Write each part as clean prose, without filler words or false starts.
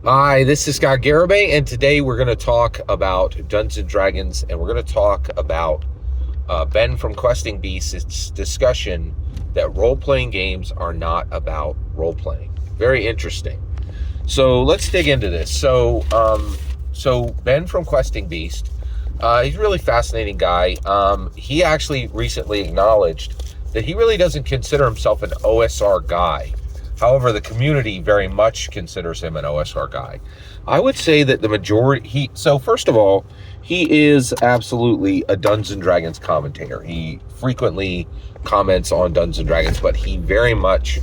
Hi, this is Scott Garibay, and today we're going to talk about Dungeons and Dragons, and we're going to talk about Ben from Questing Beast's discussion that role-playing games are not about role-playing. Very interesting. So let's dig into this. So Ben from Questing Beast, he's a really fascinating guy. He actually recently acknowledged that he really doesn't consider himself an OSR guy. However, the community very much considers him an OSR guy. I would say that the majority, so first of all, he is absolutely a Dungeons and Dragons commentator. He frequently comments on Dungeons and Dragons, but he very much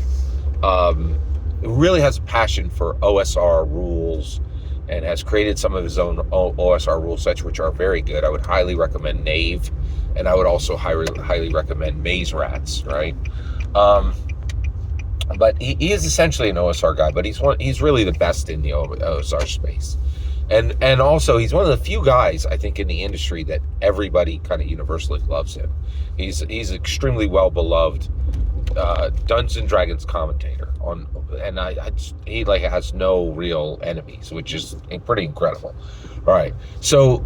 really has a passion for OSR rules and has created some of his own OSR rule sets, which are very good. I would highly recommend Knave, and I would also highly recommend Maze Rats, right? But he is essentially an OSR guy, but he's really the best in the OSR space. And also he's one of the few guys, I think, in the industry that everybody kind of universally loves him. He's extremely well beloved Dungeons and Dragons commentator he has no real enemies, which is pretty incredible. All right. So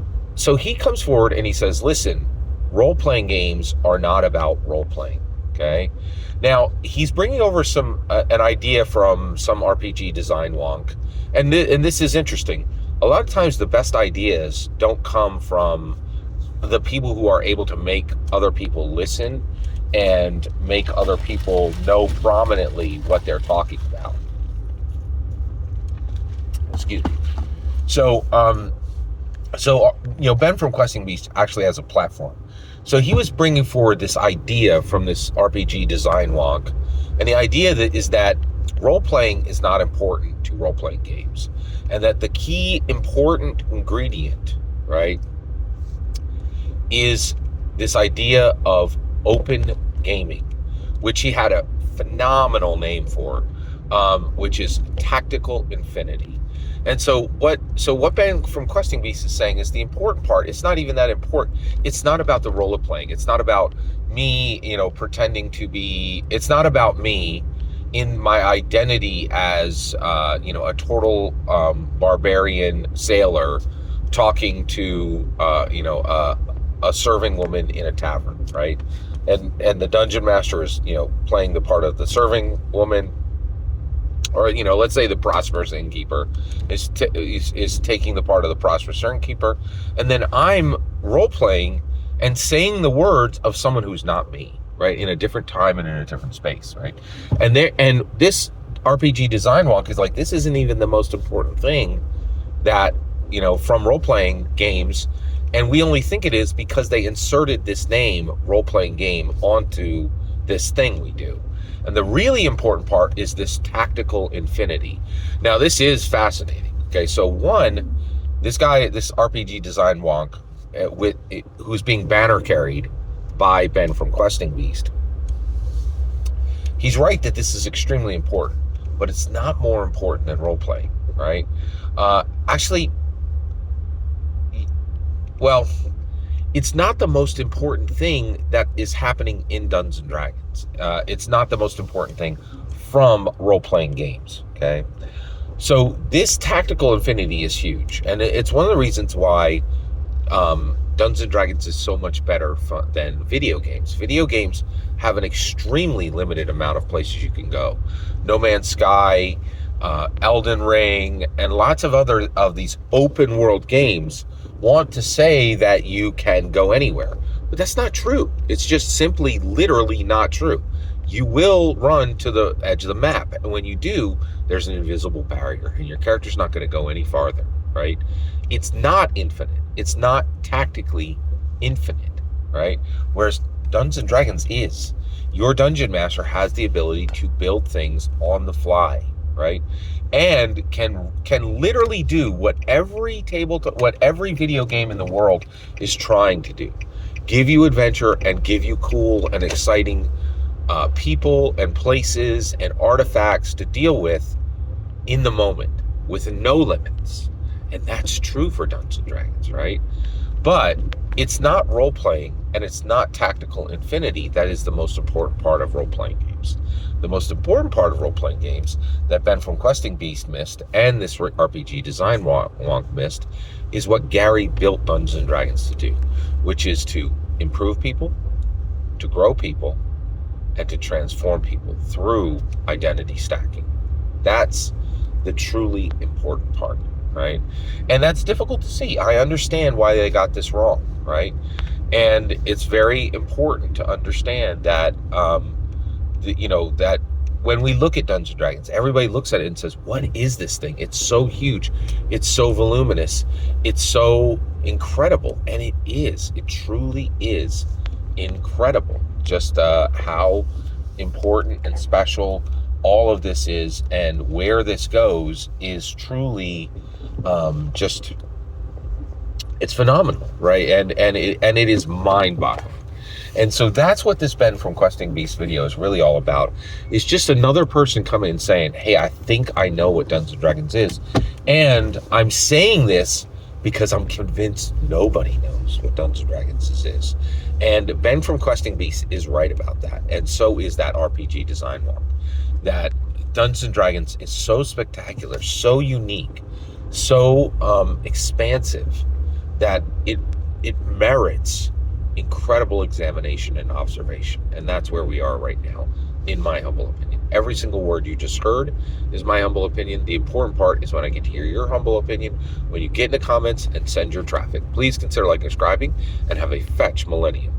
he comes forward and he says, listen, role-playing games are not about role-playing. Okay. Now he's bringing over an idea from some RPG design wonk, and this is interesting. A lot of times, the best ideas don't come from the people who are able to make other people listen and make other people know prominently what they're talking about. Excuse me. So Ben from Questing Beast actually has a platform. So he was bringing forward this idea from this RPG design wonk, and the idea is that role-playing is not important to role-playing games, and that the key important ingredient, right, is this idea of open gaming, which he had a phenomenal name for, which is tactical infinity. And so what Ben from Questing Beast is saying is the important part. It's not even that important. It's not about the role of playing. It's not about me, pretending to be. It's not about me in my identity as, a total barbarian sailor talking to, a serving woman in a tavern, right? And the dungeon master is, playing the part of the serving woman. Or, let's say the prosperous innkeeper is taking the part of the prosperous innkeeper, and then I'm role-playing and saying the words of someone who's not me, right, in a different time and in a different space, right? And this RPG design wonk is like, this isn't even the most important thing that, from role-playing games, and we only think it is because they inserted this name, role-playing game, onto this thing we do. And the really important part is this tactical infinity. Now, this is fascinating. Okay, so this RPG design wonk, who's being banner carried by Ben from Questing Beast, he's right that this is extremely important, but it's not more important than role playing, right? It's not the most important thing that is happening in Dungeons and Dragons. It's not the most important thing from role-playing games, okay? So this tactical infinity is huge, and it's one of the reasons why Dungeons and Dragons is so much better than video games. Video games have an extremely limited amount of places you can go. No Man's Sky, Elden Ring, and lots of other of these open world games want to say that you can go anywhere, but that's not true. It's just simply literally not true. You will run to the edge of the map, and when you do, there's an invisible barrier, and your character's not going to go any farther, right? It's not infinite. It's not tactically infinite, right? Whereas Dungeons and Dragons is. Your dungeon master has the ability to build things on the fly, right? And can literally do what every video game in the world is trying to do. Give you adventure and give you cool and exciting people and places and artifacts to deal with in the moment with no limits. And that's true for Dungeons and Dragons, right? But it's not role playing and it's not tactical infinity that is the most important part of role playing games. The most important part of role playing games that Ben from Questing Beast missed and this RPG design wonk missed is what Gary built Dungeons and Dragons to do, which is to improve people, to grow people, and to transform people through identity stacking. That's the truly important part, right? And that's difficult to see. I understand why they got this wrong, right? And it's very important to understand that, that when we look at Dungeons and Dragons, everybody looks at it and says, what is this thing? It's so huge. It's so voluminous. It's so incredible. And it is. It truly is incredible. Just how important and special all of this is, and where this goes is truly just, it's phenomenal, right? And it is mind-boggling. And so that's what this Ben from Questing Beast video is really all about. It's just another person coming and saying, hey, I think I know what Dungeons and Dragons is. And I'm saying this because I'm convinced nobody knows what Dungeons and Dragons is. And Ben from Questing Beast is right about that. And so is that RPG design one. That Dungeons and Dragons is so spectacular, so unique, so expansive, that it merits incredible examination and observation. And that's where we are right now, in my humble opinion. Every single word you just heard is my humble opinion. The important part is when I get to hear your humble opinion, when you get in the comments and send your traffic. Please consider liking and subscribing, and have a fetch millennium.